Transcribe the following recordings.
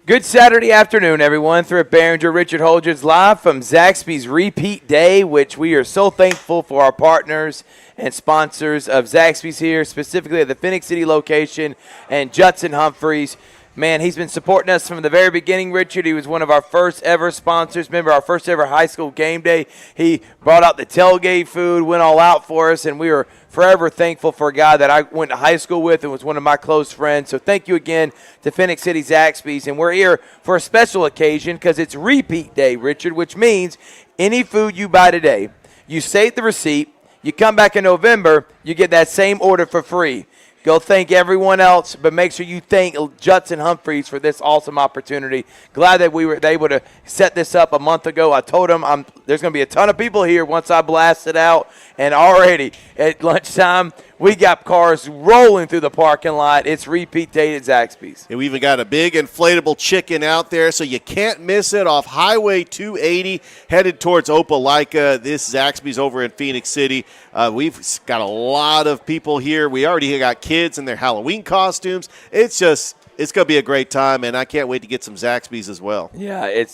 Good Saturday afternoon, everyone. Thrift Behringer, Richard Holdridge, live from Zaxby's Repeat Day, which we are so thankful for our partners and sponsors of Zaxby's here, specifically at the Phenix City location, and Judson Humphries. Man, he's been supporting us from the very beginning, Richard. He was one of our first ever sponsors. Remember our first ever high school game day? He brought out the tailgate food, went all out for us, and we were forever thankful for a guy that I went to high school with and was one of my close friends. So thank you again to Phenix City Zaxby's. And we're here for a special occasion because it's Repeat Day, Richard, which means any food you buy today, you save the receipt, you come back in November, you get that same order for free. Go thank everyone else, but make sure you thank Judson Humphries for this awesome opportunity. Glad that we were able to set this up a month ago. I told him there's going to be a ton of people here once I blast it out. And already at lunchtime, we got cars rolling through the parking lot. It's Repeat Day at Zaxby's. And we even got a big inflatable chicken out there, so you can't miss it off Highway 280 headed towards Opelika. This Zaxby's over in Phenix City. We've got a lot of people here. We already got kids in their Halloween costumes. It's going to be a great time, and I can't wait to get some Zaxby's as well. Yeah,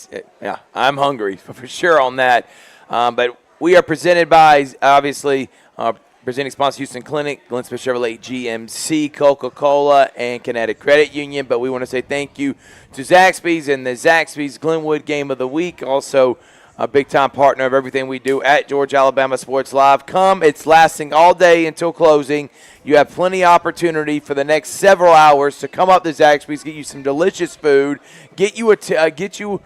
I'm hungry for sure on that. But we are presented by, obviously, presenting sponsor Houston Clinic, Glenn Smith Chevrolet GMC, Coca-Cola, and Kinetic Credit Union. But we want to say thank you to Zaxby's and the Zaxby's Glenwood Game of the Week. Also, a big-time partner of everything we do at Georgia Alabama Sports Live. Come, it's lasting all day until closing. You have plenty of opportunity for the next several hours to come up to Zaxby's, get you some delicious food, get you a tailgate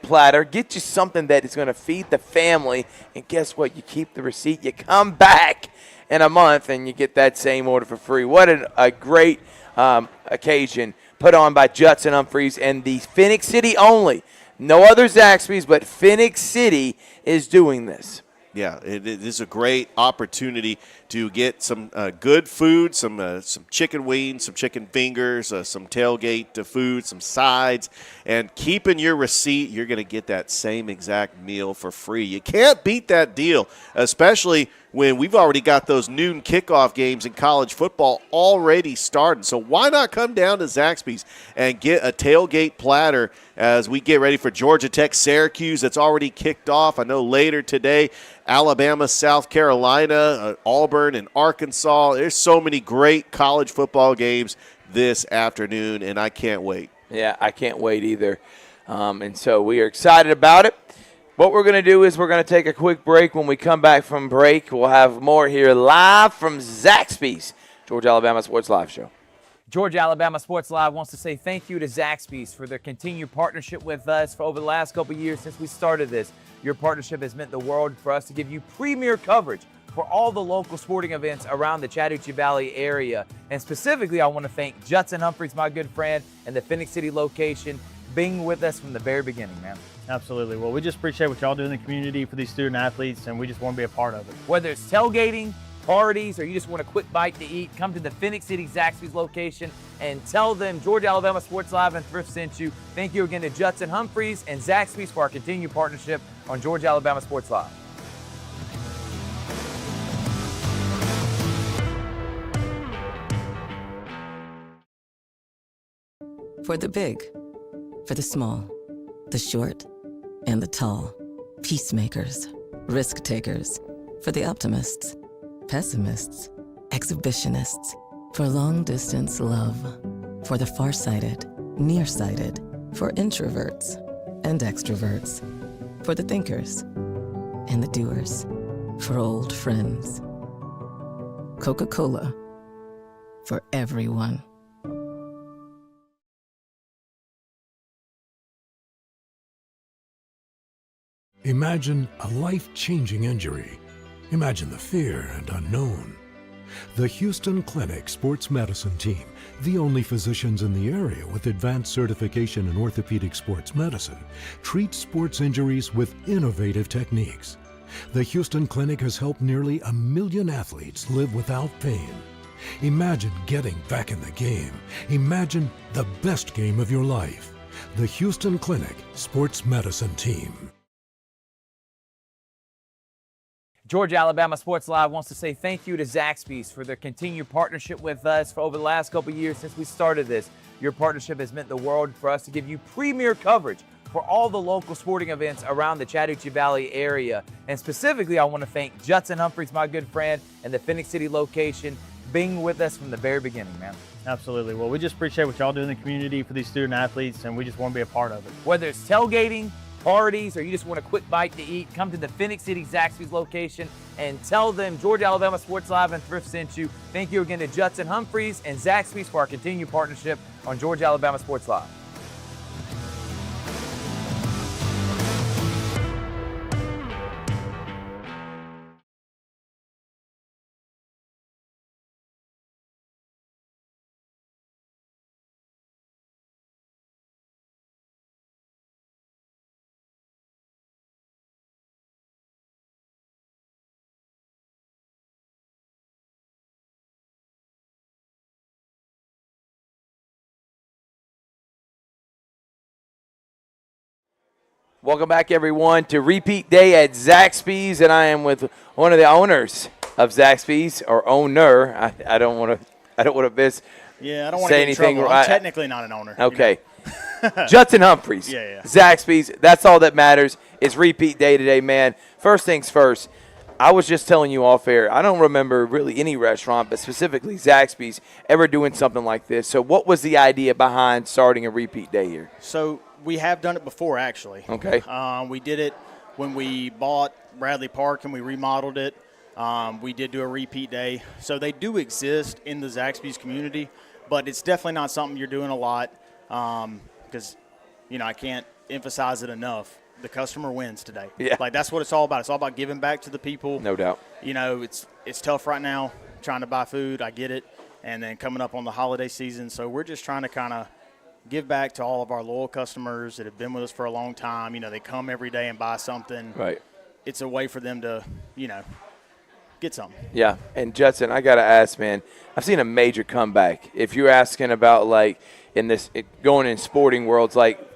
platter, get you something that is going to feed the family, and guess what? You keep the receipt. You come back in a month, and you get that same order for free. What a great occasion put on by Judson Humphries and the Phenix City only. No other Zaxby's, but Phenix City is doing this. Yeah, it is a great opportunity to get some good food, some chicken wings, some chicken fingers, some tailgate food, some sides, and keeping your receipt, you're going to get that same exact meal for free. You can't beat that deal, especially when we've already got those noon kickoff games in college football already started. So why not come down to Zaxby's and get a tailgate platter as we get ready for Georgia Tech Syracuse that's already kicked off. I know later today, Alabama, South Carolina, Auburn, and Arkansas. There's so many great college football games this afternoon, and I can't wait. Yeah, I can't wait either. And so we are excited about it. What we're going to do is we're going to take a quick break. When we come back from break, we'll have more here live from Zaxby's, Georgia Alabama Sports Live show. Georgia Alabama Sports Live wants to say thank you to Zaxby's for their continued partnership with us for over the last couple of years since we started this. Your partnership has meant the world for us to give you premier coverage for all the local sporting events around the Chattahoochee Valley area. And specifically, I want to thank Judson Humphries, my good friend, and the Phenix City location, being with us from the very beginning, man. Absolutely. Well, we just appreciate what y'all do in the community for these student athletes, and we just want to be a part of it. Whether it's tailgating, parties, or you just want a quick bite to eat, come to the Phenix City Zaxby's location and tell them Georgia Alabama Sports Live and Thrift sent you. Thank you again to Judson Humphries and Zaxby's for our continued partnership on Georgia Alabama Sports Live. For the big, for the small, the short, and the tall. Peacemakers, risk takers. For the optimists, pessimists, exhibitionists. For long distance love. For the farsighted, nearsighted. For introverts and extroverts. For the thinkers and the doers. For old friends. Coca-Cola. For everyone. Imagine a life-changing injury. Imagine the fear and unknown. The Houston Clinic Sports Medicine Team, the only physicians in the area with advanced certification in orthopedic sports medicine, treats sports injuries with innovative techniques. The Houston Clinic has helped nearly 1 million athletes live without pain. Imagine getting back in the game. Imagine the best game of your life. The Houston Clinic Sports Medicine Team. Georgia Alabama Sports Live wants to say thank you to Zaxby's for their continued partnership with us for over the last couple of years since we started this. Your partnership has meant the world for us to give you premier coverage for all the local sporting events around the Chattahoochee Valley area. And specifically, I want to thank Judson Humphries, my good friend, and the Phenix City location being with us from the very beginning, man. Absolutely. Well, we just appreciate what y'all do in the community for these student athletes, and we just want to be a part of it. Whether it's tailgating, parties, or you just want a quick bite to eat, come to the Phenix City Zaxby's location and tell them Georgia Alabama Sports Live and Thrift sent you. Thank you again to Judson Humphries and Zaxby's for our continued partnership on Georgia Alabama Sports Live. Welcome back, everyone, to repeat day at Zaxby's, and I am with one of the owners of Zaxby's, or owner. I don't want to miss. Yeah, I don't want to say get in anything. trouble. I'm technically not an owner. Okay. Judson Humphries. Yeah. Zaxby's. That's all that matters. It's repeat day today, man. First things first. I was just telling you off air, I don't remember really any restaurant, but specifically Zaxby's, ever doing something like this. So what was the idea behind starting a repeat day here? So we have done it before, actually. Okay. We did it when we bought Bradley Park and we remodeled it. We did do a repeat day. So they do exist in the Zaxby's community, but it's definitely not something you're doing a lot because, I can't emphasize it enough. The customer wins today. Yeah. Like, that's what it's all about. It's all about giving back to the people. No doubt. It's tough right now trying to buy food. I get it. And then coming up on the holiday season. So we're just trying to kind of give back to all of our loyal customers that have been with us for a long time. They come every day and buy something. Right. It's a way for them to, get something. Yeah. And Judson, I got to ask, man, I've seen a major comeback. If you're asking about, going in sporting worlds, like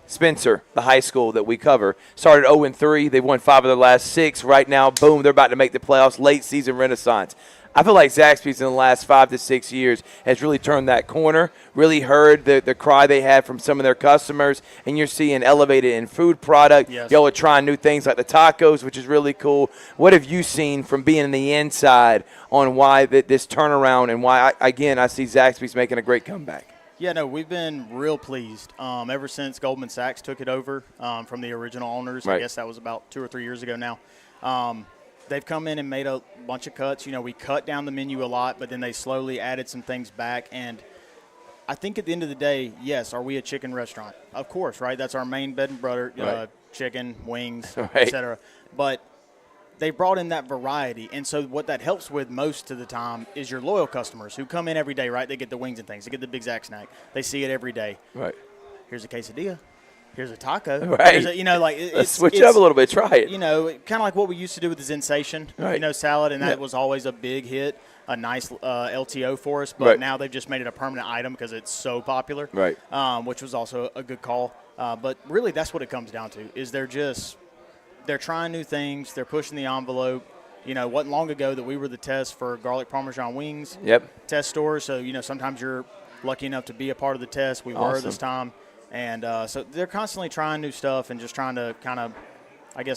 Spencer, the high school that we cover, started 0-3. They've won 5 of their last 6. Right now, boom, they're about to make the playoffs. Late season renaissance. I feel like Zaxby's in the last 5 to 6 years has really turned that corner, really heard the cry they had from some of their customers, and you're seeing elevated in food product. Yes. Y'all are trying new things like the tacos, which is really cool. What have you seen from being on the inside on why this turnaround and why, I see Zaxby's making a great comeback? Yeah, no, we've been real pleased ever since Goldman Sachs took it over from the original owners. Right. I guess that was about 2 or 3 years ago now. They've come in and made a bunch of cuts. We cut down the menu a lot, but then they slowly added some things back. And I think at the end of the day, yes, are we a chicken restaurant? Of course, right? That's our main bread and butter, Right. Chicken, wings, Right. et cetera. But they brought in that variety. And so what that helps with most of the time is your loyal customers who come in every day, right? They get the wings and things. They get the Big Zax snack. They see it every day. Right. Here's a quesadilla. Here's a taco. Right. Here's a, Let's switch it up a little bit. Try it. Kind of like what we used to do with the Zensation, Right. Salad, and that Yeah. was always a big hit, a nice LTO for us. But Right. now they've just made it a permanent item because it's so popular, Right. which was also a good call. But really, that's what it comes down to, is they're trying new things. They're pushing the envelope. Wasn't long ago that we were the test for garlic Parmesan wings. Yep. Test stores. So, sometimes you're lucky enough to be a part of the test. We were this time. And so they're constantly trying new stuff and just trying to kind of,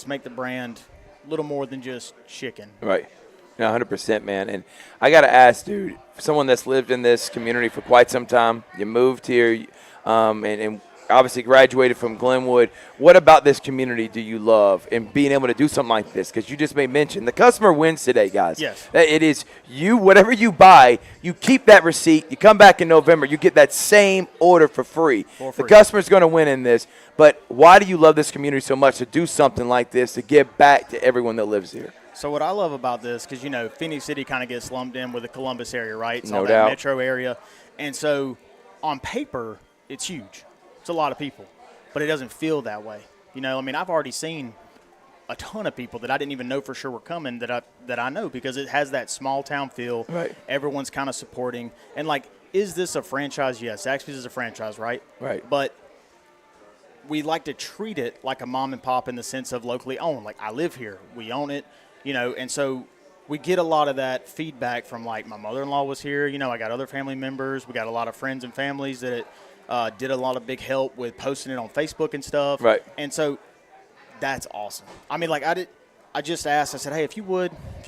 make the brand a little more than just chicken. Right. No, 100%, man. And I got to ask, dude, for someone that's lived in this community for quite some time, you moved here and obviously graduated from Glenwood. What about this community do you love and being able to do something like this? Because you just made mention, the customer wins today, guys. Yes. It is you, whatever you buy, you keep that receipt. You come back in November, you get that same order for free. For free. The customer's going to win in this. But why do you love this community so much to do something like this, to give back to everyone that lives here? So what I love about this, because, Phenix City kind of gets lumped in with the Columbus area, right? It's No all doubt. that metro area. And so on paper, it's huge. It's a lot of people. But it doesn't feel that way. I've already seen a ton of people that I didn't even know for sure were coming that I know, because it has that small town feel. Right. Everyone's kind of supporting. And, is this a franchise? Yes, Zaxby's is a franchise, right? Right. But we like to treat it like a mom and pop in the sense of locally owned. Like, I live here. We own it. And so we get a lot of that feedback from, like, my mother-in-law was here. I got other family members. We got a lot of friends and families that did a lot of big help with posting it on Facebook and stuff. Right. And so that's awesome. I mean, like, I just asked, I said, hey, if you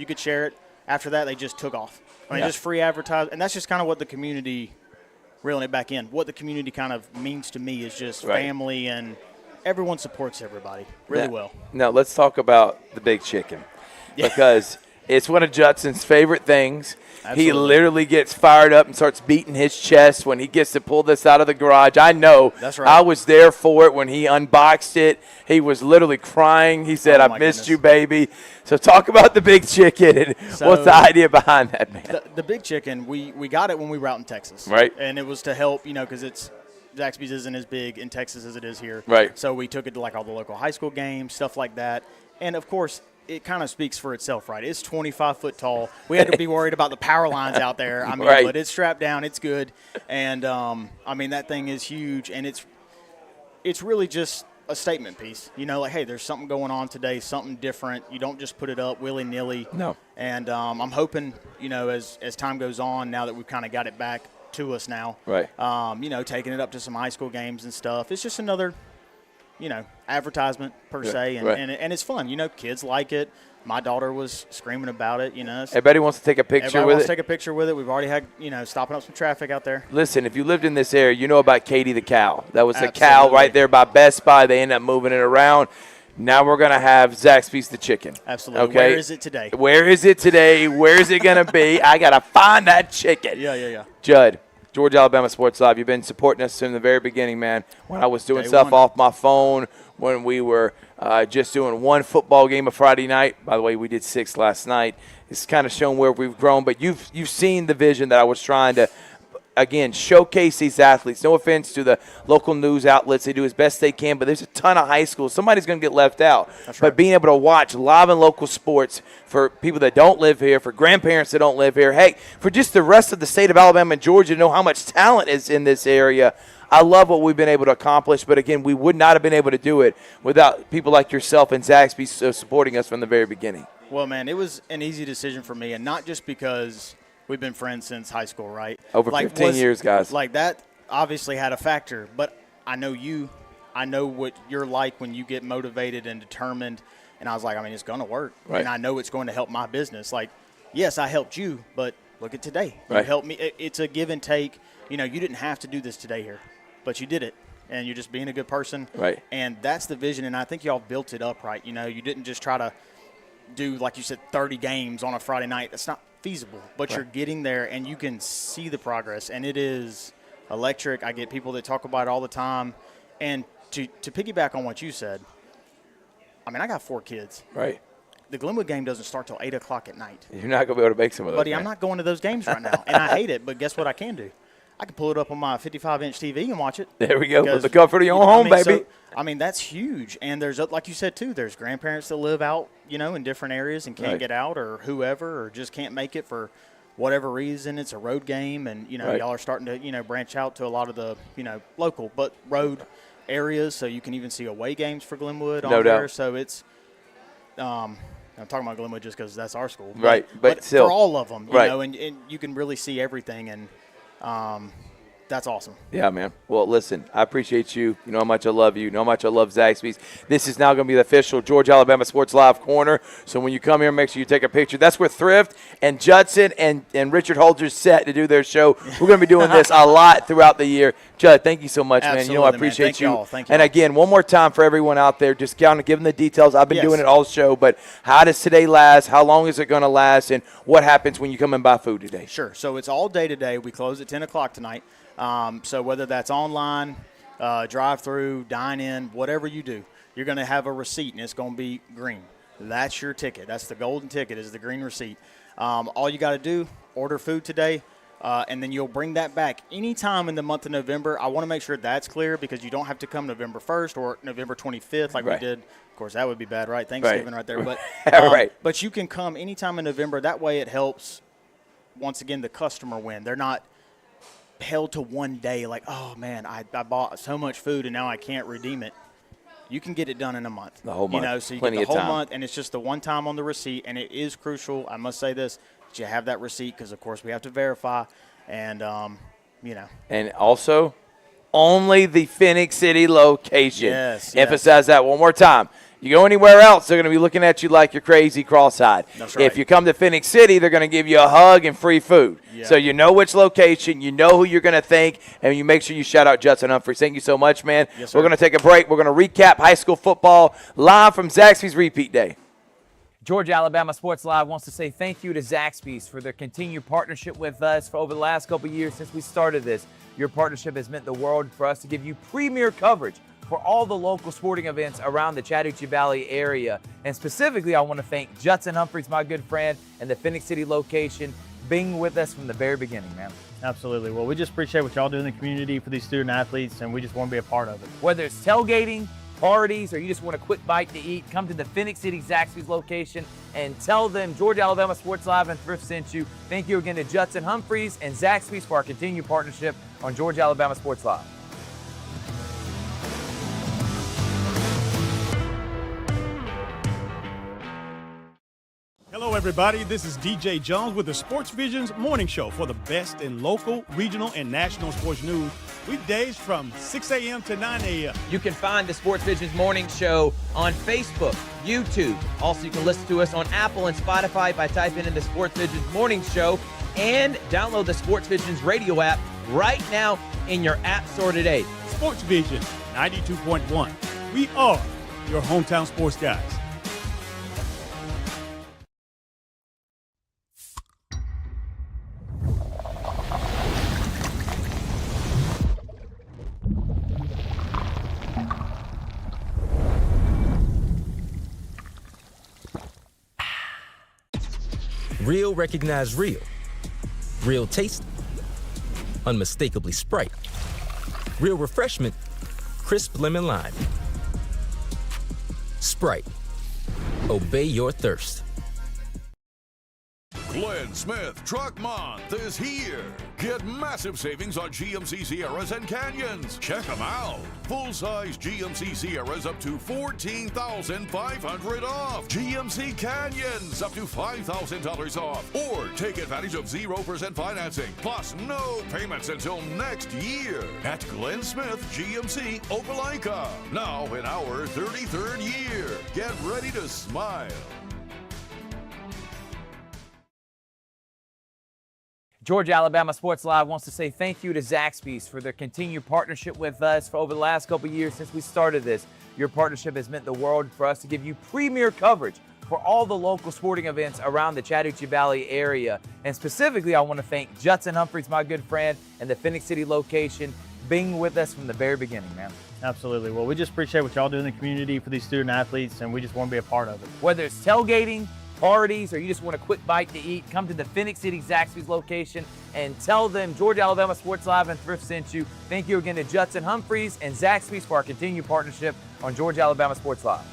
could share it. After that, they just took off. Just free advertise. And that's just kind of what the community, reeling it back in, what the community kind of means to me is just family, and everyone supports everybody really well. Now, let's talk about the big chicken because it's one of Judson's favorite things. Absolutely. He literally gets fired up and starts beating his chest when he gets to pull this out of the garage. I know. That's right. I was there for it when he unboxed it. He was literally crying. He said, I missed you, baby. So talk about the big chicken and what's the idea behind that, man? The big chicken, we got it when we were out in Texas. Right. And it was to help, because Zaxby's isn't as big in Texas as it is here. Right. So we took it to, like, all the local high school games, stuff like that. And, of course, it kind of speaks for itself, right? It's 25 foot tall. We had to be worried about the power lines out there. I mean, but it's strapped down. It's good. And, that thing is huge. And it's really just a statement piece. Like, hey, there's something going on today, something different. You don't just put it up willy-nilly. No. And I'm hoping, as time goes on, now that we've kind of got it back to us now, right? Taking it up to some high school games and stuff. It's just another advertisement per se, and it's fun. Kids like it. My daughter was screaming about it. Everybody wants to take a picture everybody with wants it. to take a picture with it. We've already had stopping up some traffic out there. Listen, if you lived in this area, you know about Katie the cow. That was the cow right there by Best Buy. They ended up moving it around. Now we're going to have Zaxby's the chicken. Absolutely. Okay? Where is it today? Where is it today? Where is it going to be? I got to find that chicken. Yeah. Judd, Georgia Alabama Sports Live, you've been supporting us from the very beginning, man. When I was doing stuff off my phone, when we were just doing one football game a Friday night. By the way, we did 6 last night. It's kind of shown where we've grown, but you've seen the vision that I was trying to, again, showcase these athletes. No offense to the local news outlets. They do as best they can, but there's a ton of high schools. Somebody's going to get left out. That's right. But being able to watch live and local sports for people that don't live here, for grandparents that don't live here, heck, for just the rest of the state of Alabama and Georgia to know how much talent is in this area, I love what we've been able to accomplish. But, again, we would not have been able to do it without people like yourself and Zaxby supporting us from the very beginning. Well, man, it was an easy decision for me, and not just because – we've been friends since high school, right? Over 15 years, guys. Like, that obviously had a factor, but I know you. I know what you're like when you get motivated and determined, and I was like, it's going to work. Right. And I know it's going to help my business. Like, yes, I helped you, but look at today. You right. helped me. It's a give and take. You didn't have to do this today here, but you did it, and you're just being a good person. Right. And that's the vision, and I think y'all built it up right. You didn't just try to do, like you said, 30 games on a Friday night. That's not feasible, but you're getting there, and you can see the progress, and it is electric. I get people that talk about it all the time. And to piggyback on what you said, I got 4 kids. Right. The Glenwood game doesn't start till 8 o'clock at night. You're not going to be able to make some of those. Buddy, I'm not going to those games right now, and I hate it, but guess what I can do? I can pull it up on my 55-inch TV and watch it. There we go. With the comfort of your own home, baby. So, that's huge. And there's, like you said, too, there's grandparents that live out, in different areas and can't get out, or whoever, or just can't make it for whatever reason. It's a road game, and, y'all are starting to, branch out to a lot of the, local but road areas, so you can even see away games for Glenwood on there. So it's I'm talking about Glenwood just because that's our school. Right, but still. For all of them, you right. know, and you can really see everything, and that's awesome. Yeah, man. Well, listen, I appreciate you. You know how much I love you. You know how much I love Zaxby's. This is now going to be the official Georgia Alabama Sports Live corner. So when you come here, make sure you take a picture. That's where Thrift and Judson and Richard Holder's set to do their show. We're going to be doing this a lot throughout the year. Judd, thank you so much, man. You know I appreciate you. Thank you. And again, one more time for everyone out there, just kind of give them the details. I've been doing it all show, but how does today last? How long is it going to last? And what happens when you come and buy food today? Sure. So it's all day today. We close at 10 o'clock tonight. So whether that's online, drive-through, dine-in, whatever you do, you're going to have a receipt, and it's going to be green. That's your ticket. That's the golden ticket, is the green receipt. All you got to do, order food today, and then you'll bring that back anytime in the month of November. I want to make sure that's clear, because you don't have to come November 1st or November 25th like we did. Of course, that would be bad, right? Thanksgiving right there. But, but you can come anytime in November. That way it helps, once again, the customer win. They're not held to one day like, oh, man, I bought so much food and now I can't redeem it. you can get it done in a month. The whole month. You know, so you Plenty get of the whole time. month, and it's just the one time on the receipt, and it is crucial. I must say this, that you have that receipt because, of course, we have to verify, and, you know. And also, only the Phenix City location. Yes. Emphasize that one more time. You go anywhere else, they're going to be looking at you like you're crazy cross-eyed. That's right. If you come to Phenix City, they're going to give you a hug and free food. Yeah. So you know which location, you know who you're going to thank, and you make sure you shout out Judson Humphries. Thank you so much, man. Yes, sir. We're going to take a break. We're going to recap high school football live from Zaxby's Repeat Day. Georgia Alabama Sports Live wants to say thank you to Zaxby's for their continued partnership with us for over the last couple of years since we started this. Your partnership has meant the world for us to give you premier coverage for all the local sporting events around the Chattahoochee Valley area. And specifically, I want to thank Judson Humphries, my good friend, and the Phenix City location being with us from the very beginning, man. Absolutely. Well, we just appreciate what y'all do in the community for these student athletes, and we just want to be a part of it. Whether it's tailgating, parties, or you just want a quick bite to eat, come to the Phenix City Zaxby's location and tell them Georgia Alabama Sports Live and Thrift sent you. Thank you again to Judson Humphries and Zaxby's for our continued partnership on Georgia Alabama Sports Live. Hello, everybody. This is DJ Jones with the Sports Visions Morning Show for the best in local, regional, and national sports news. Weekdays from 6 a.m. to 9 a.m. You can find the Sports Visions Morning Show on Facebook, YouTube. Also, you can listen to us on Apple and Spotify by typing in the Sports Visions Morning Show, and download the Sports Visions radio app right now in your app store today. Sports Vision 92.1. We are your hometown sports guys. Real recognize real. Real taste, unmistakably Sprite. Real refreshment, crisp lemon lime. Sprite, obey your thirst. Glenn Smith Truck Month is here. Get massive savings on GMC Sierras and Canyons. Check them out. Full-size GMC Sierras up to $14,500 off. GMC Canyons up to $5,000 off. Or take advantage of 0% financing, plus no payments until next year. At Glenn Smith GMC Opelika. Now in our 33rd year. Get ready to smile. Georgia Alabama Sports Live wants to say thank you to Zaxby's for their continued partnership with us for over the last couple of years since we started this. Your partnership has meant the world for us to give you premier coverage for all the local sporting events around the Chattahoochee Valley area. And specifically, I want to thank Judson Humphries, my good friend, and the Phenix City location being with us from the very beginning, man. Absolutely. Well, we just appreciate what y'all do in the community for these student athletes, and we just want to be a part of it. Whether it's tailgating, parties, or you just want a quick bite to eat, come to the Phenix City Zaxby's location and tell them Georgia Alabama Sports Live and Thrift sent you. Thank you again to Judson Humphries and Zaxby's for our continued partnership on Georgia Alabama Sports Live.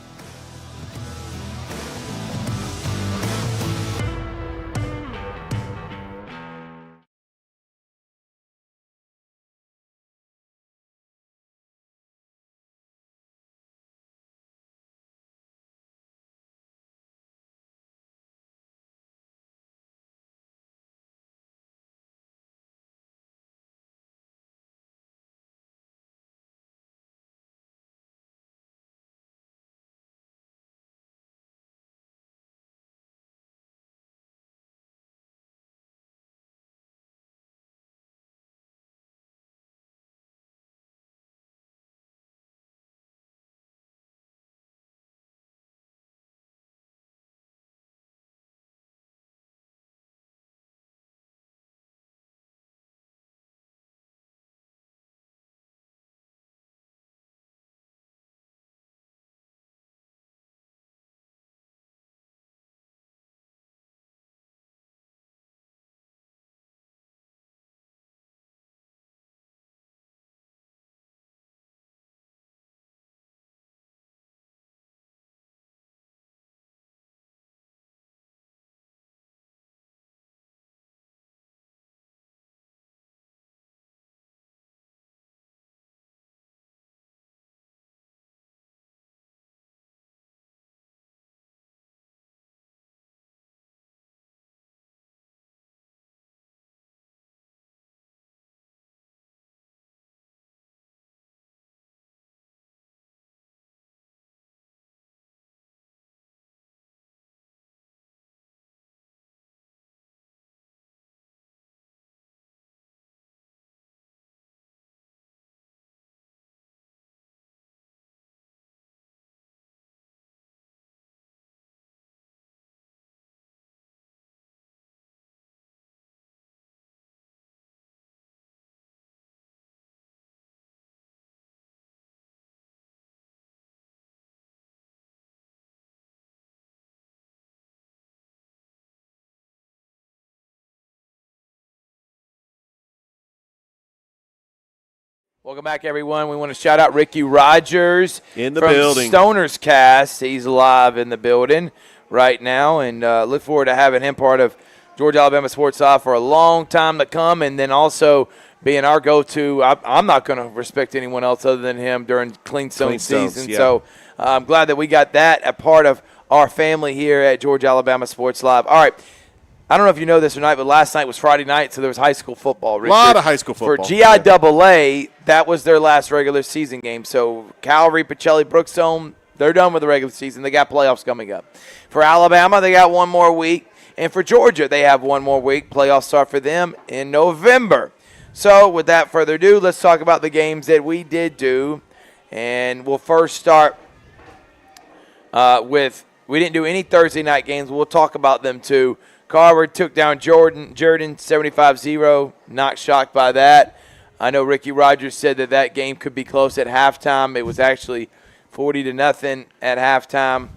Welcome back, everyone. We want to shout out Ricky Rogers in the from building. Stoner's Cast. He's live in the building right now, and look forward to having him part of Georgia Alabama Sports Live for a long time to come, and then also being our go-to. I'm not going to respect anyone else other than him during Clean Stone season. Yeah. So I'm glad that we got that a part of our family here at Georgia Alabama Sports Live. All right. I don't know if you know this or not, but last night was Friday night, so there was high school football. Richard. A lot of high school football. For GIAA, that was their last regular season game. So Calvary, Pacelli, Brookstone, they're done with the regular season. They got playoffs coming up. For Alabama, they got one more week. And for Georgia, they have one more week. Playoffs start for them in November. So without further ado, let's talk about the games that we did do. And we'll first start with, we didn't do any Thursday night games. We'll talk about them too. Carver took down Jordan 75-0. Not shocked by that. I know Ricky Rogers said that game could be close at halftime. It was actually 40-0 at halftime,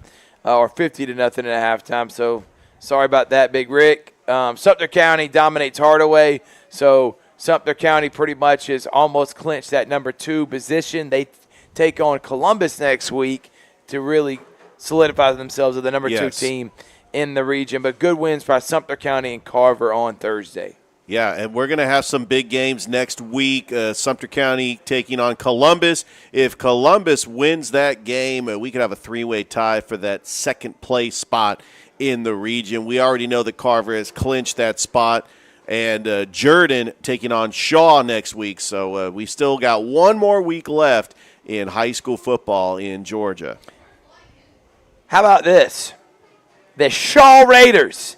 or 50-0 at halftime. So sorry about that, Big Rick. Sumter County dominates Hardaway. So Sumter County pretty much has almost clinched that number 2 position. They take on Columbus next week to really solidify themselves as the number 2 team in the region, but good wins by Sumter County and Carver on Thursday. Yeah, and we're going to have some big games next week. Sumter County taking on Columbus. If Columbus wins that game, we could have a 3-way tie for that second-place spot in the region. We already know that Carver has clinched that spot, and Judson taking on Shaw next week. So we still got one more week left in high school football in Georgia. How about this? The Shaw Raiders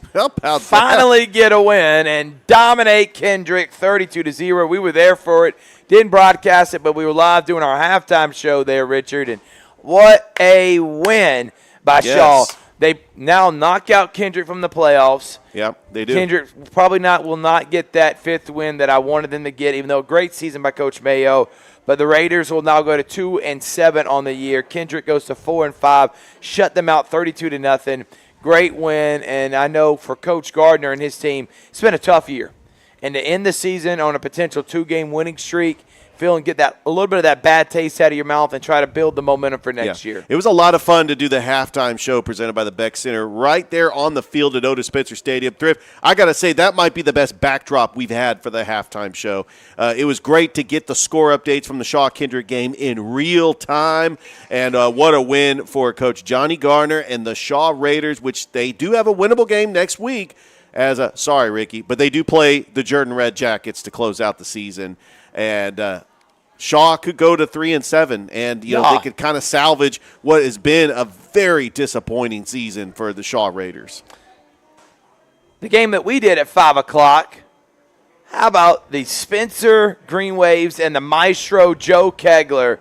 finally get a win and dominate Kendrick 32-0. We were there for it. Didn't broadcast it, but we were live doing our halftime show there, Richard. And what a win by Shaw. They now knock out Kendrick from the playoffs. Yep, they do. Kendrick probably will not get that 5th win that I wanted them to get, even though a great season by Coach Mayo. But the Raiders will now go to 2-7 on the year. Kendrick goes to 4-5, shut them out 32-0. Great win, and I know for Coach Gardner and his team, it's been a tough year. And to end the season on a potential 2-game winning streak, get a little bit of that bad taste out of your mouth and try to build the momentum for next year. It was a lot of fun to do the halftime show presented by the Beck Center right there on the field at Otis Spencer Stadium. Thrift, I got to say, that might be the best backdrop we've had for the halftime show. It was great to get the score updates from the Shaw-Kendrick game in real time, and what a win for Coach Johnny Garner and the Shaw Raiders, which they do have a winnable game next week. Sorry, Ricky, but they do play the Jordan Red Jackets to close out the season. And Shaw could go to 3-7, and they could kind of salvage what has been a very disappointing season for the Shaw Raiders. The game that we did at 5 o'clock, how about the Spencer Green Waves and the Maestro Joe Kegler,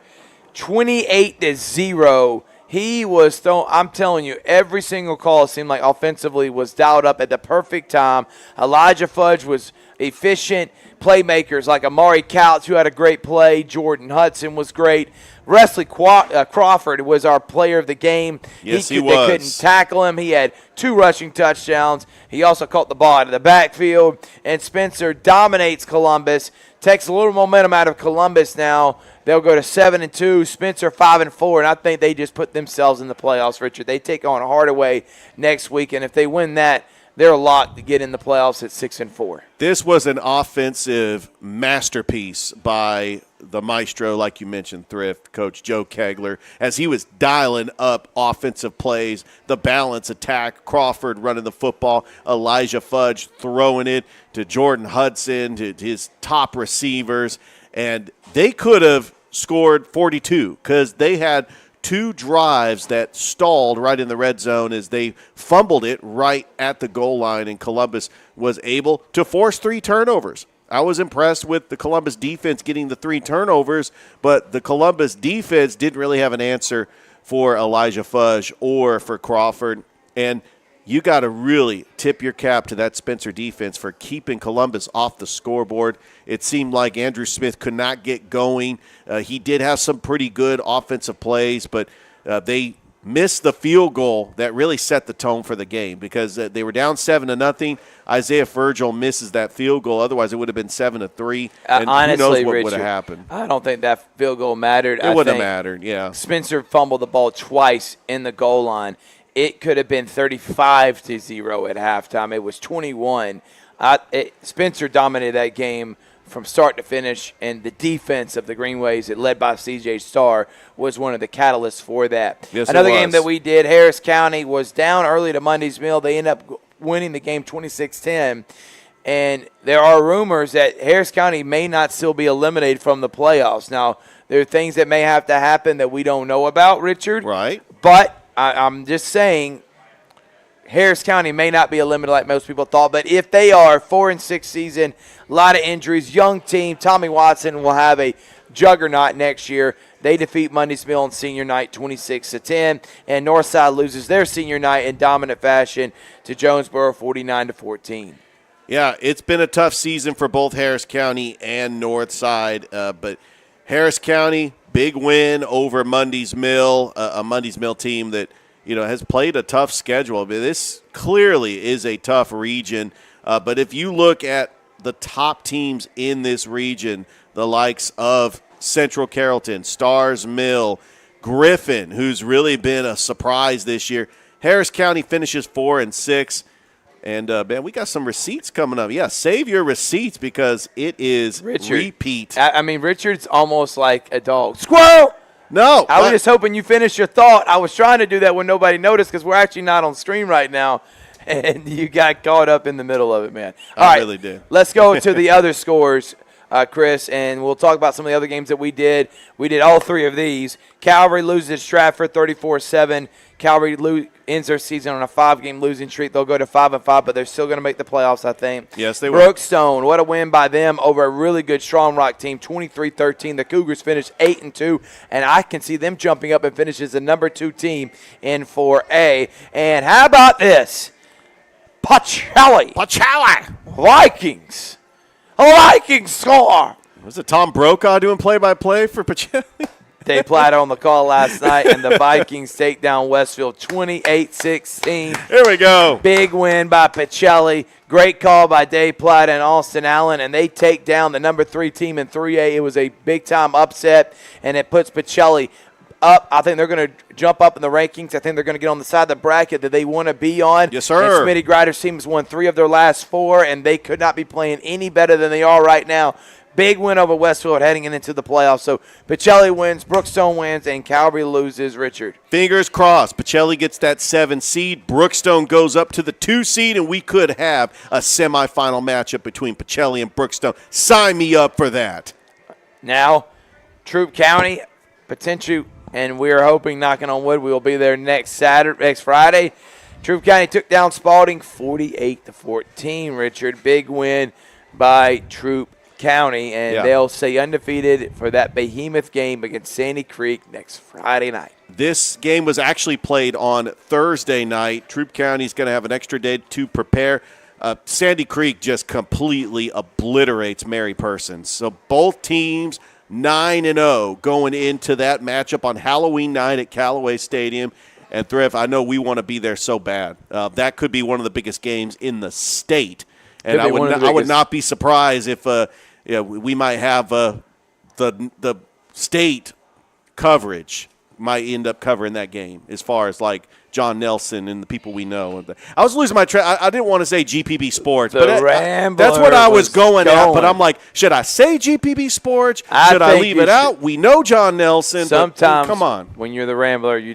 28-0. He was I'm telling you, every single call seemed like offensively was dialed up at the perfect time. Elijah Fudge was efficient. Playmakers like Amari Couch, who had a great play. Jordan Hudson was great. Wesley Crawford was our player of the game. Yes, he was. They couldn't tackle him. He had 2 rushing touchdowns. He also caught the ball out of the backfield. And Spencer dominates Columbus. Takes a little momentum out of Columbus now. They'll go to 7-2. Spencer 5-4, and I think they just put themselves in the playoffs, Richard. They take on Hardaway next week, and if they win that, they're locked to get in the playoffs at 6-4. This was an offensive masterpiece by the Maestro, like you mentioned, Thrift, Coach Joe Kegler, as he was dialing up offensive plays, the balance attack, Crawford running the football, Elijah Fudge throwing it to Jordan Hudson, to his top receivers, and they could have scored 42 because they had 2 drives that stalled right in the red zone as they fumbled it right at the goal line, and Columbus was able to force 3 turnovers. I was impressed with the Columbus defense getting the 3 turnovers, but the Columbus defense didn't really have an answer for Elijah Fudge or for Crawford, and you got to really tip your cap to that Spencer defense for keeping Columbus off the scoreboard. It seemed like Andrew Smith could not get going. He did have some pretty good offensive plays, but they missed the field goal that really set the tone for the game because they were down 7-0. Isaiah Virgil misses that field goal. Otherwise, it would have been 7-3. And honestly, who knows what Richard, would have happened. I don't think that field goal mattered. It wouldn't have mattered, yeah. Spencer fumbled the ball twice in the goal line. It could have been 35-0 at halftime. It was 21. Spencer dominated that game from start to finish, and the defense of the Greenways, led by C.J. Starr, was one of the catalysts for that. Yes, Another it was. game that we did, Harris County was down early to Monday's Mill. They end up winning the game 26-10, and there are rumors that Harris County may not still be eliminated from the playoffs. Now, there are things that may have to happen that we don't know about, Richard. Right. But I'm just saying Harris County may not be eliminated like most people thought, but if they are, 4-6 season, a lot of injuries, young team. Tommy Watson will have a juggernaut next year. They defeat Monday's Mill on senior night 26-10, and Northside loses their senior night in dominant fashion to Jonesboro 49-14. Yeah, it's been a tough season for both Harris County and Northside, but Harris County, big win over Monday's Mill, a Monday's Mill team that has played a tough schedule. I mean, this clearly is a tough region, but if you look at the top teams in this region, the likes of Central Carrollton, Stars Mill, Griffin, who's really been a surprise this year. Harris County finishes 4-6. And, man, we got some receipts coming up. Yeah, save your receipts because it is Richard, repeat. I mean, Richard's almost like a dog. Squirrel! No. I was just hoping you finished your thought. I was trying to do that when nobody noticed because we're actually not on stream right now, and you got caught up in the middle of it, man. All right, really did. Let's go to the other scores, Chris, and we'll talk about some of the other games that we did. We did all three of these. Calvary loses at Stratford 34-7. Calvary ends their season on a 5-game losing streak. They'll go to 5-5, but they're still going to make the playoffs, I think. Yes, they will. Brookstone, what a win by them over a really good Strong Rock team, 23-13. The Cougars finished 8-2, and I can see them jumping up and finish as the number 2 team in 4A. And how about this? Pacelli Vikings. A Vikings score. Was it Tom Brokaw doing play-by-play for Pacelli? Dave Platter on the call last night, and the Vikings take down Westfield 28-16. Here we go. Big win by Pacelli. Great call by Dave Platter and Austin Allen, and they take down the number 3 team in 3A. It was a big-time upset, and it puts Pacelli up. I think they're going to jump up in the rankings. I think they're going to get on the side of the bracket that they want to be on. Yes, sir. And Smitty Grider's team has won 3 of their last 4, and they could not be playing any better than they are right now. Big win over Westfield heading into the playoffs. So Pacelli wins, Brookstone wins, and Calvary loses, Richard. Fingers crossed. Pacelli gets that 7 seed. Brookstone goes up to the 2 seed, and we could have a semifinal matchup between Pacelli and Brookstone. Sign me up for that. Now, Troup County, potential, and we are hoping, knocking on wood, we will be there next Friday. Troup County took down Spalding 48-14, Richard. Big win by Troup County, and they'll stay undefeated for that behemoth game against Sandy Creek next Friday night. This game was actually played on Thursday night. Troup County is going to have an extra day to prepare. Sandy Creek just completely obliterates Mary Persons. So both teams 9-0 going into that matchup on Halloween night at Callaway Stadium. And Thrift, I know we want to be there so bad. That could be one of the biggest games in the state. And I would not be surprised if we might have the state coverage might end up covering that game as far as like John Nelson and the people we know. I was losing my track. I didn't want to say GPB Sports, but that's what I was going at. But I'm like, should I say GPB Sports? Should I leave it out? We know John Nelson. Sometimes, come on, when you're the Rambler, you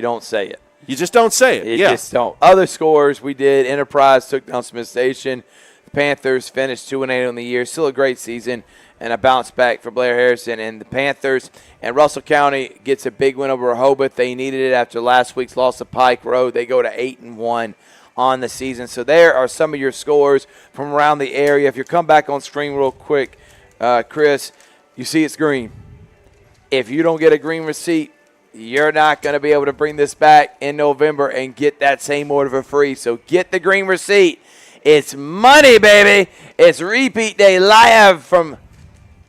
don't say it. You just don't say it. You just don't. Other scores we did. Enterprise took down Smith Station. The Panthers finished 2-8 on the year. Still a great season and a bounce back for Blair Harrison and the Panthers. And Russell County gets a big win over Rehoboth. They needed it after last week's loss to Pike Road. They go to 8-1 on the season. So there are some of your scores from around the area. If you come back on screen real quick, Chris, you see it's green. If you don't get a green receipt, you're not going to be able to bring this back in November and get that same order for free. So get the green receipt. It's money, baby. It's repeat day live from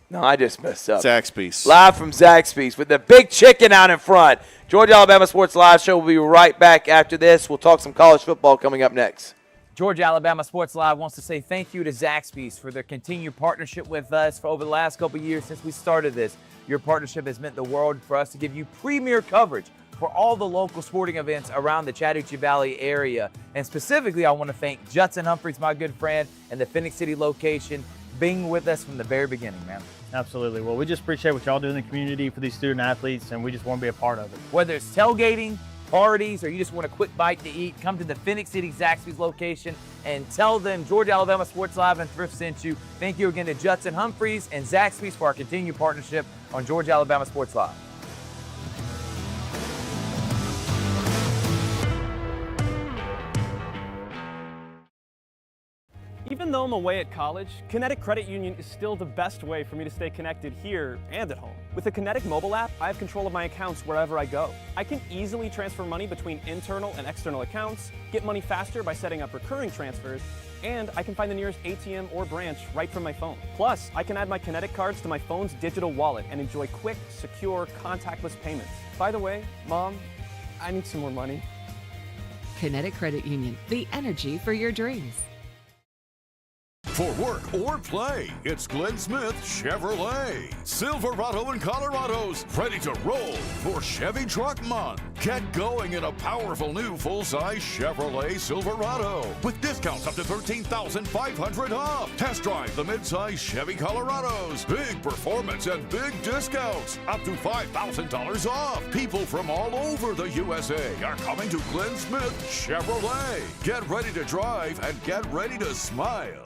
No, I just messed up. Zaxby's. Live from Zaxby's with the big chicken out in front. Georgia Alabama Sports Live Show will be right back after this. We'll talk some college football coming up next. Georgia Alabama Sports Live wants to say thank you to Zaxby's for their continued partnership with us for over the last couple years since we started this. Your partnership has meant the world for us to give you premier coverage for all the local sporting events around the Chattahoochee Valley area. And specifically, I want to thank Judson Humphries, my good friend, and the Phenix City location being with us from the very beginning, man. Absolutely. Well, we just appreciate what y'all do in the community for these student athletes, and we just want to be a part of it. Whether it's tailgating, parties, or you just want a quick bite to eat, come to the Phenix City Zaxby's location and tell them Georgia Alabama Sports Live and Thrift sent you. Thank you again to Judson Humphries and Zaxby's for our continued partnership on Georgia Alabama Sports Live. Even though I'm away at college, Kinetic Credit Union is still the best way for me to stay connected here and at home. With the Kinetic mobile app, I have control of my accounts wherever I go. I can easily transfer money between internal and external accounts, get money faster by setting up recurring transfers, and I can find the nearest ATM or branch right from my phone. Plus, I can add my Kinetic cards to my phone's digital wallet and enjoy quick, secure, contactless payments. By the way, Mom, I need some more money. Kinetic Credit Union, the energy for your dreams. For work or play, it's Glenn Smith Chevrolet. Silverado and Colorado's ready to roll for Chevy Truck Month. Get going in a powerful new full-size Chevrolet Silverado with discounts up to $13,500 off. Test drive the mid-size Chevy Colorados. Big performance and big discounts up to $5,000 off. People from all over the USA are coming to Glenn Smith Chevrolet. Get ready to drive and get ready to smile.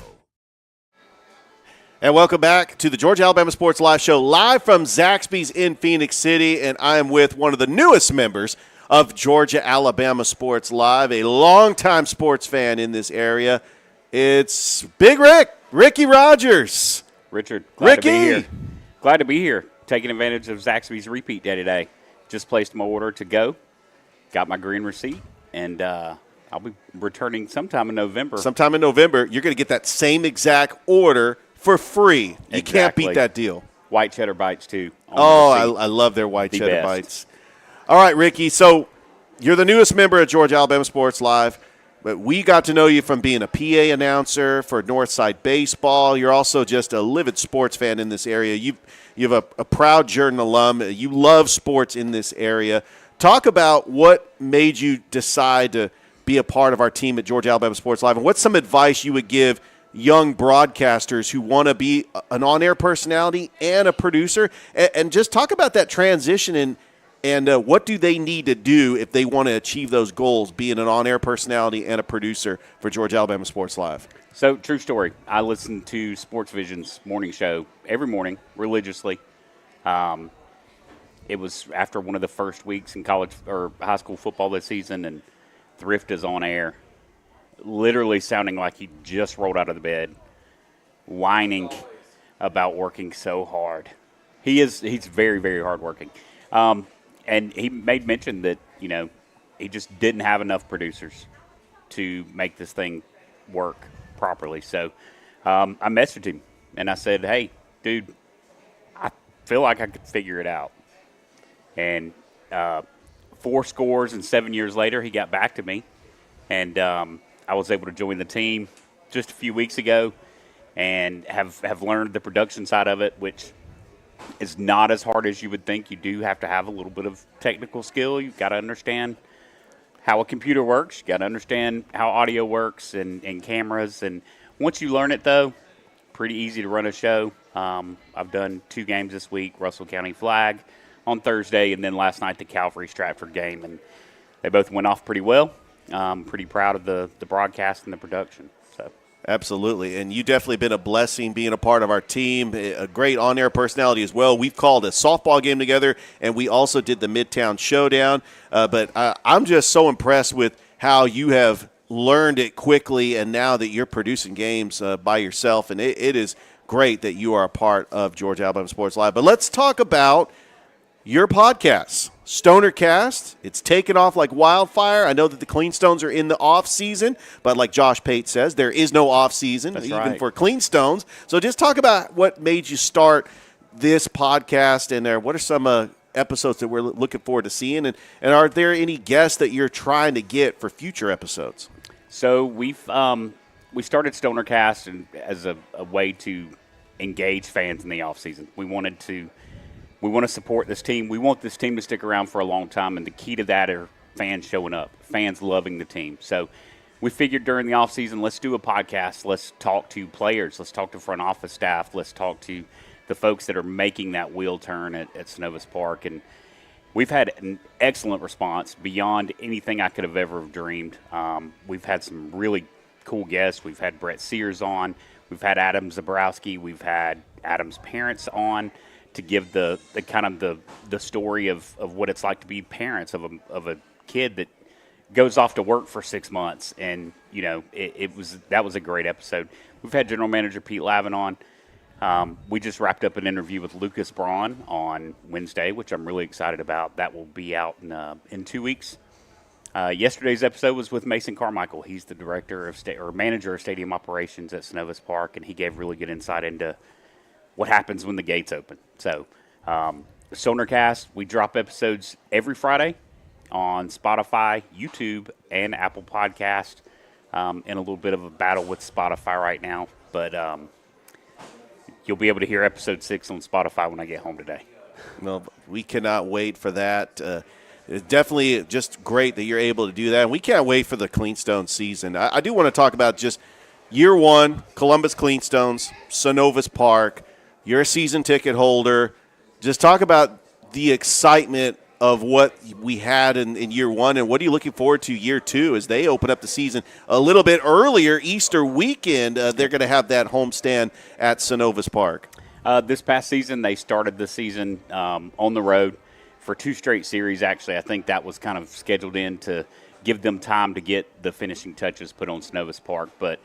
And welcome back to the Georgia Alabama Sports Live Show, live from Zaxby's in Phenix City. And I am with one of the newest members of Georgia Alabama Sports Live, a longtime sports fan in this area. It's Big Rick, Ricky Rogers. Richard, glad to Ricky. be here. Glad to be here, taking advantage of Zaxby's repeat day today. Just placed my order to go, got my green receipt, and I'll be returning sometime in November. Sometime in November, you're going to get that same exact order for free. You can't beat that deal. White cheddar bites, too. Oh, I love their white cheddar bites. All right, Ricky, so you're the newest member of Georgia Alabama Sports Live, but we got to know you from being a PA announcer for Northside Baseball. You're also just a livid sports fan in this area. You have a proud Jordan alum. You love sports in this area. Talk about what made you decide to be a part of our team at Georgia Alabama Sports Live, and what's some advice you would give young broadcasters who want to be an on-air personality and a producer, and just talk about that transition and what do they need to do if they want to achieve those goals, being an on-air personality and a producer for Georgia Alabama Sports Live. So, true story. I listen to Sports Vision's morning show every morning religiously. It was after one of the first weeks in college or high school football this season, and Thrift is on air, literally sounding like he just rolled out of the bed, whining about working so hard. He's very, very hardworking. And he made mention that, he just didn't have enough producers to make this thing work properly. So I messaged him, and I said, hey, dude, I feel like I could figure it out. And 4 scores and 7 years later, he got back to me, and I was able to join the team just a few weeks ago and have learned the production side of it, which is not as hard as you would think. You do have to have a little bit of technical skill. You've got to understand how a computer works. You've got to understand how audio works and cameras. And once you learn it, though, pretty easy to run a show. I've done 2 games this week, Russell County Flag on Thursday, and then last night the Calvary-Stratford game. And they both went off pretty well. Pretty proud of the broadcast and the production. So Absolutely, and you definitely been a blessing being a part of our team, a great on-air personality as well. We've called a softball game together, and we also did the Midtown Showdown. But I'm just so impressed with how you have learned it quickly, and now that you're producing games by yourself, and it is great that you are a part of Georgia Alabama Sports Live. But let's talk about your podcast, Stoner Cast. It's taken off like wildfire. I know that the Clean Stones are in the off season, but like Josh Pate says, there is no off season, even for Clean Stones. So just talk about what made you start this podcast, and what are some episodes that we're looking forward to seeing? And are there any guests that you're trying to get for future episodes? So we started Stonercast as a way to engage fans in the offseason. We want to support this team. We want this team to stick around for a long time, and the key to that are fans showing up, fans loving the team. So we figured during the offseason, let's do a podcast. Let's talk to players. Let's talk to front office staff. Let's talk to the folks that are making that wheel turn at Synovus Park. And we've had an excellent response beyond anything I could have ever dreamed. We've had some really cool guests. We've had Brett Sears on. We've had Adam Zabrowski. We've had Adam's parents on to give the kind of the story of what it's like to be parents of a kid that goes off to work for 6 months. And, you know, that was a great episode. We've had General Manager Pete Lavin on. We just wrapped up an interview with Lucas Braun on Wednesday, which I'm really excited about. That will be out in 2 weeks. Yesterday's episode was with Mason Carmichael. He's the director of manager of stadium operations at Synovus Park, and he gave really good insight into what happens when the gates open. So, Stonercast, we drop episodes every Friday on Spotify, YouTube, and Apple Podcast. In a little bit of a battle with Spotify right now, but you'll be able to hear episode 6 on Spotify when I get home today. Well, we cannot wait for that. It's definitely just great that you're able to do that. And we can't wait for the Cleanstone season. I do want to talk about just year one, Columbus Cleanstones, Synovus Park. You're a season ticket holder. Just talk about the excitement of what we had in year one, and what are you looking forward to year two as they open up the season a little bit earlier, Easter weekend. They're going to have that homestand at Synovus Park. This past season, they started the season on the road for 2 straight series. Actually, I think that was kind of scheduled in to give them time to get the finishing touches put on Synovus Park. But,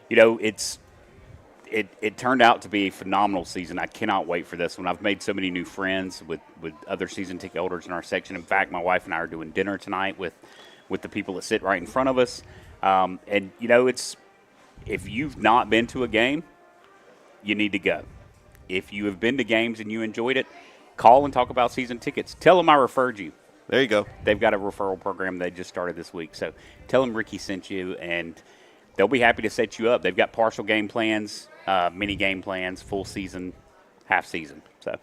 you know, it turned out to be a phenomenal season. I cannot wait for this one. I've made so many new friends with other season ticket holders in our section. In fact, my wife and I are doing dinner tonight with the people that sit right in front of us. And, you know, if you've not been to a game, you need to go. If you have been to games and you enjoyed it, call and talk about season tickets. Tell them I referred you. There you go. They've got a referral program they just started this week. So tell them Ricky sent you, and they'll be happy to set you up. They've got partial game plans, mini game plans, full season, half season. So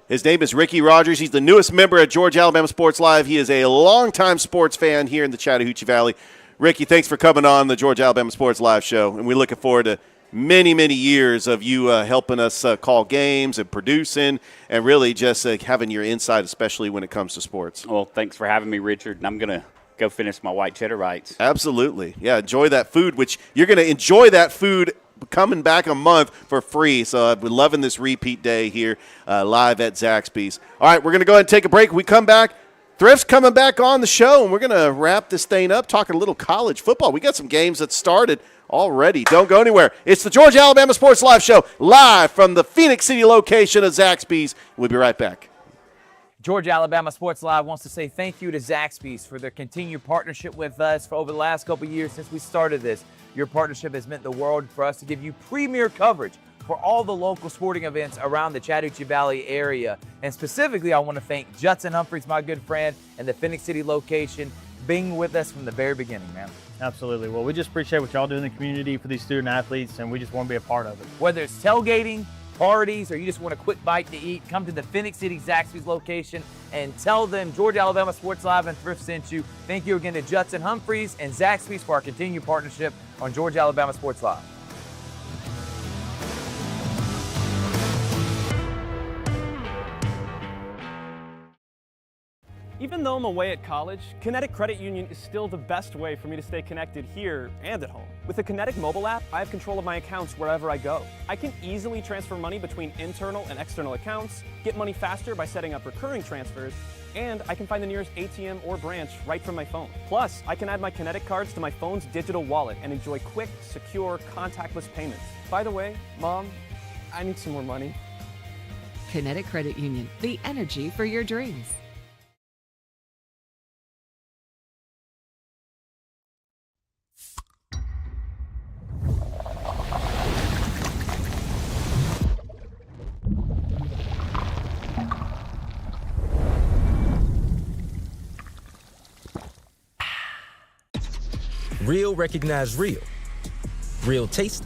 his name is Ricky Rogers. He's the newest member at Georgia Alabama Sports Live. He is a longtime sports fan here in the Chattahoochee Valley. Ricky, thanks for coming on the Georgia Alabama Sports Live show, and we're looking forward to many, many years of you helping us call games and producing and really just having your insight, especially when it comes to sports. Well, thanks for having me, Richard, and I'm going to go finish my white cheddar bites. Absolutely. Yeah, enjoy that food, which you're going to enjoy that food coming back a month for free. So we're loving this repeat day here live at Zaxby's. All right, we're going to go ahead and take a break. When we come back, Thrift's coming back on the show, and we're going to wrap this thing up talking a little college football. We got some games that started already. Don't go anywhere. It's the Georgia Alabama Sports Live show, live from the Phenix City location of Zaxby's. We'll be right back. Georgia Alabama Sports Live wants to say thank you to Zaxby's for their continued partnership with us for over the last couple of years since we started this. Your partnership has meant the world for us to give you premier coverage for all the local sporting events around the Chattahoochee Valley area. And specifically, I want to thank Judson Humphries, my good friend, and the Phenix City location, being with us from the very beginning, man. Absolutely. Well, we just appreciate what y'all do in the community for these student athletes, and we just want to be a part of it. Whether it's tailgating, parties, or you just want a quick bite to eat, come to the Phenix City Zaxby's location and tell them Georgia Alabama Sports Live and Thrift sent you. Thank you again to Judson Humphries and Zaxby's for our continued partnership on Georgia Alabama Sports Live. Even though I'm away at college, Kinetic Credit Union is still the best way for me to stay connected here and at home. With the Kinetic mobile app, I have control of my accounts wherever I go. I can easily transfer money between internal and external accounts, get money faster by setting up recurring transfers, and I can find the nearest ATM or branch right from my phone. Plus, I can add my Kinetic cards to my phone's digital wallet and enjoy quick, secure, contactless payments. By the way, Mom, I need some more money. Kinetic Credit Union, the energy for your dreams. Real recognize real. Real taste,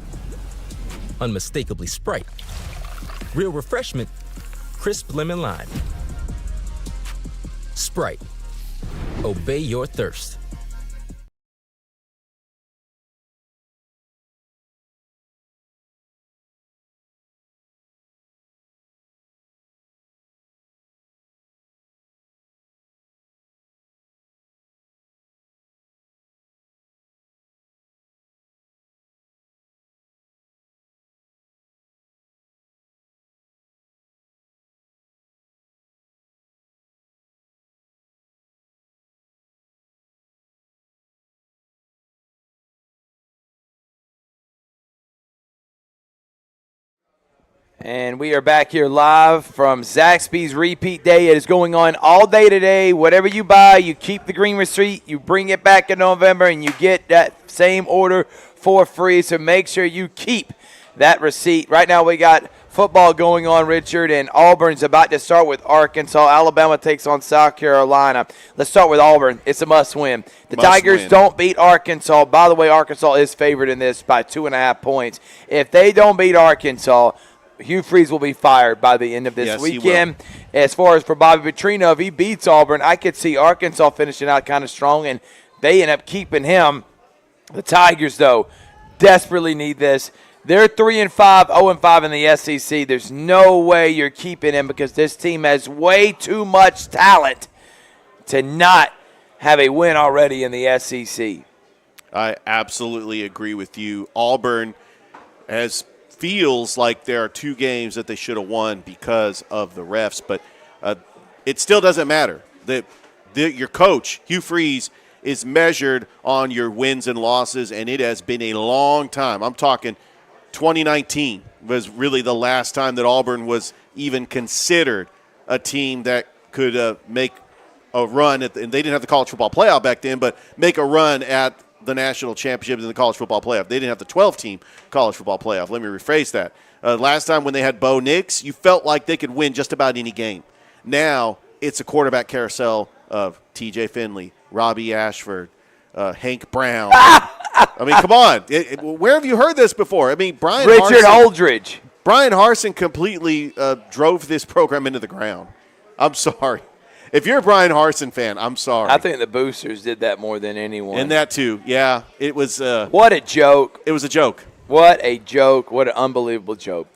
unmistakably Sprite. Real refreshment, crisp lemon lime. Sprite. Obey your thirst. And we are back here live from Zaxby's Repeat Day. It is going on all day today. Whatever you buy, you keep the green receipt, you bring it back in November, and you get that same order for free. So make sure you keep that receipt. Right now we got football going on, Richard, and Auburn's about to start with Arkansas. Alabama takes on South Carolina. Let's start with Auburn. It's a must-win. The Tigers don't beat Arkansas. By the way, Arkansas is favored in this by 2.5 points. If they don't beat Arkansas, Humphries will be fired by the end of this weekend. As far as for Bobby Petrino, if he beats Auburn, I could see Arkansas finishing out kind of strong, and they end up keeping him. The Tigers, though, desperately need this. They're 3-5, 0-5 in the SEC. There's no way you're keeping him because this team has way too much talent to not have a win already in the SEC. I absolutely agree with you. Auburn feels like there are 2 games that they should have won because of the refs, but it still doesn't matter. Your coach, Hugh Freeze, is measured on your wins and losses, and it has been a long time. I'm talking 2019 was really the last time that Auburn was even considered a team that could make a run, and they didn't have the college football playoff back then, but make a run at the national championship in the college football playoff. They didn't have the 12-team college football playoff. Let me rephrase that. Last time when they had Bo Nix, you felt like they could win just about any game. Now it's a quarterback carousel of T.J. Finley, Robbie Ashford, Hank Brown. I mean, come on. Where have you heard this before? I mean, Richard Holdridge. Brian Harsin completely drove this program into the ground. I'm sorry. If you're a Brian Harsin fan, I'm sorry. I think the boosters did that more than anyone. And that too, yeah. It was what a joke. It was a joke. What a joke. What an unbelievable joke.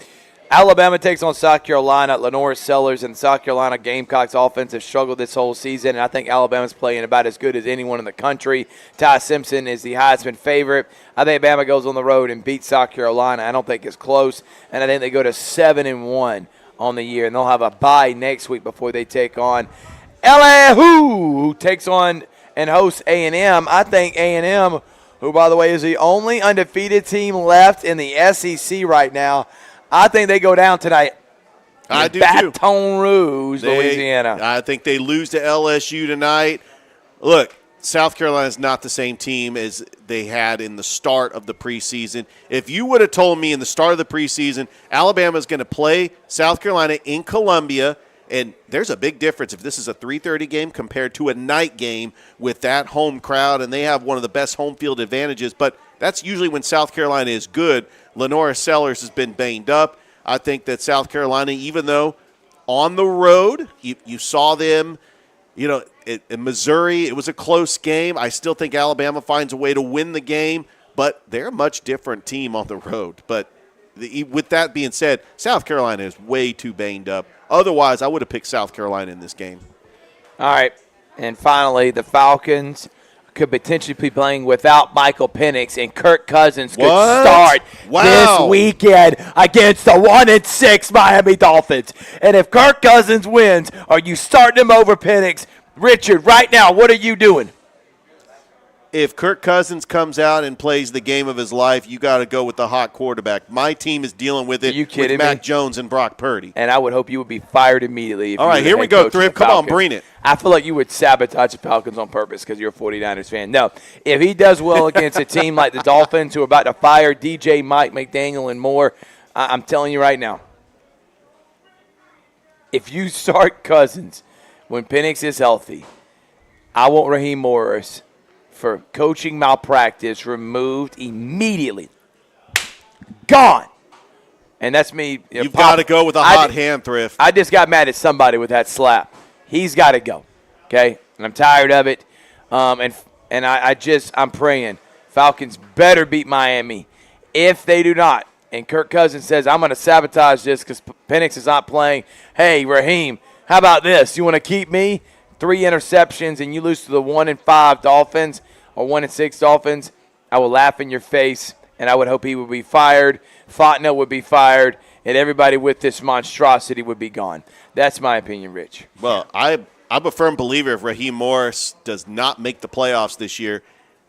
Alabama takes on South Carolina. Lenore Sellers and South Carolina Gamecocks offense have struggled this whole season, and I think Alabama's playing about as good as anyone in the country. Ty Simpson is the Heisman favorite. I think Bama goes on the road and beats South Carolina. I don't think it's close, and I think they go to 7-1 on the year, and they'll have a bye next week before they take on LA, who takes on and hosts A&M. I think A&M, who, by the way, is the only undefeated team left in the SEC right now, I think they go down tonight. I do Baton too. Rouge, Louisiana. I think they lose to LSU tonight. Look, South Carolina is not the same team as they had in the start of the preseason. If you would have told me in the start of the preseason Alabama is going to play South Carolina in Columbia, and there's a big difference if this is a 3:30 game compared to a night game with that home crowd, and they have one of the best home field advantages. But that's usually when South Carolina is good. Lenora Sellers has been banged up. I think that South Carolina, even though on the road, you saw them, in Missouri, it was a close game. I still think Alabama finds a way to win the game, but they're a much different team on the road. But with that being said, South Carolina is way too banged up. Otherwise, I would have picked South Carolina in this game. All right. And finally, the Falcons could potentially be playing without Michael Penix, and Kirk Cousins could start this weekend against the 1-6 Miami Dolphins. And if Kirk Cousins wins, are you starting him over Penix? Richard, right now, what are you doing? If Kirk Cousins comes out and plays the game of his life, you got to go with the hot quarterback. My team is dealing with it with Mac Jones and Brock Purdy. And I would hope you would be fired immediately. All right, here we go, Thrip. Come on, bring it. I feel like you would sabotage the Falcons on purpose because you're a 49ers fan. No, if he does well against a team like the Dolphins who are about to fire DJ, Mike McDaniel, and more, I'm telling you right now, if you start Cousins when Penix is healthy, I want Raheem Morris for coaching malpractice removed immediately. Gone. And that's me. You've got to go with a hot hand, Thrift. I just got mad at somebody with that slap. He's got to go, okay? And I'm tired of it. I'm praying Falcons better beat Miami. If they do not, and Kirk Cousins says, I'm going to sabotage this because Phenix is not playing. Hey, Raheem, how about this? You want to keep me? 3 interceptions and you lose to the 1-5 Dolphins or 1-6 Dolphins, I will laugh in your face, and I would hope he would be fired. Fontenot would be fired, and everybody with this monstrosity would be gone. That's my opinion, Rich. Well, I'm a firm believer if Raheem Morris does not make the playoffs this year,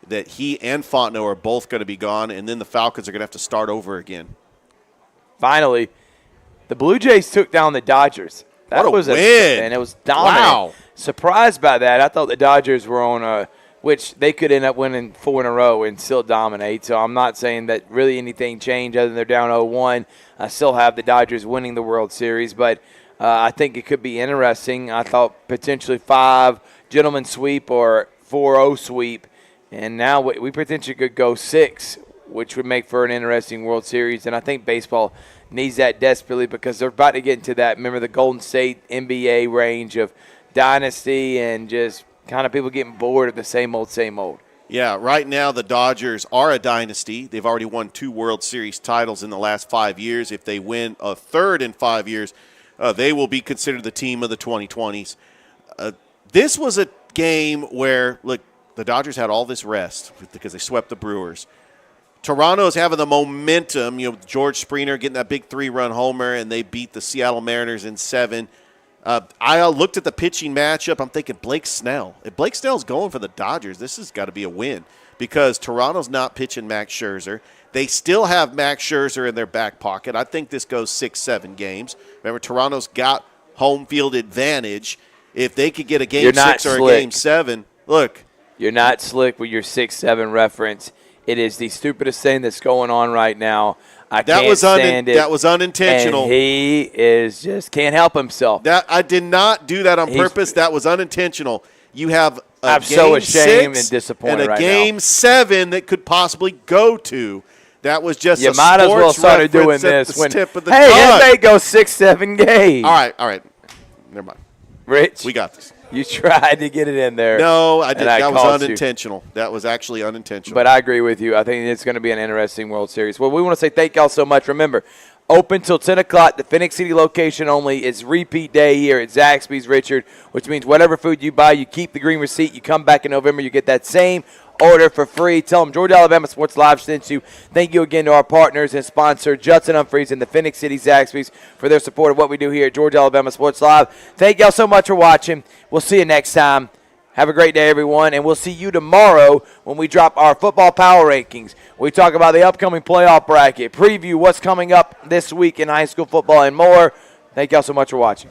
that he and Fontenot are both going to be gone, and then the Falcons are going to have to start over again. Finally, the Blue Jays took down the Dodgers. What a win. And it was dominant. Wow. Surprised by that. I thought the Dodgers were on which they could end up winning 4 in a row and still dominate. So I'm not saying that really anything changed other than they're down 0-1. I still have the Dodgers winning the World Series, but I think it could be interesting. I thought potentially 5 gentlemen sweep or 4-0 sweep. And now we potentially could go 6, which would make for an interesting World Series. And I think baseball needs that desperately because they're about to get into that, remember, the Golden State NBA range of dynasty and just kind of people getting bored of the same old, same old. Yeah, right now the Dodgers are a dynasty. They've already won 2 World Series titles in the last 5 years. If they win a third in 5 years, they will be considered the team of the 2020s. This was a game where, look, the Dodgers had all this rest because they swept the Brewers. Toronto's having the momentum. George Springer getting that big 3-run homer, and they beat the Seattle Mariners in 7. I looked at the pitching matchup. I'm thinking Blake Snell. If Blake Snell's going for the Dodgers, this has got to be a win because Toronto's not pitching Max Scherzer. They still have Max Scherzer in their back pocket. I think this goes 6-7 games. Remember, Toronto's got home field advantage. If they could get a game 6 or a game 7, look. You're not slick with your 6-7 reference. It is the stupidest thing that's going on right now. I can't stand it. That was unintentional. And he is just can't help himself. I did not do that on purpose. That was unintentional. You have I'm game so ashamed 6 and disappointed and a right game now. 7 that could possibly go to. That was just you a might as well started doing this when, hey, it may go 6-7 games. All right. Never mind. Rich, we got this. You tried to get it in there. No, I didn't. That was unintentional. You. That was actually unintentional. But I agree with you. I think it's going to be an interesting World Series. Well, we want to say thank y'all so much. Remember, open till 10 o'clock. The Phenix City location only. It's repeat day here at Zaxby's, Richard, which means whatever food you buy, you keep the green receipt. You come back in November, you get that same order for free. Tell them Georgia Alabama Sports Live sent you. Thank you again to our partners and sponsor, Judson Humphries and the Phenix City Zaxby's, for their support of what we do here at Georgia Alabama Sports Live. Thank y'all so much for watching. We'll see you next time. Have a great day, everyone, and we'll see you tomorrow when we drop our football power rankings. We talk about the upcoming playoff bracket, preview what's coming up this week in high school football, and more. Thank y'all so much for watching.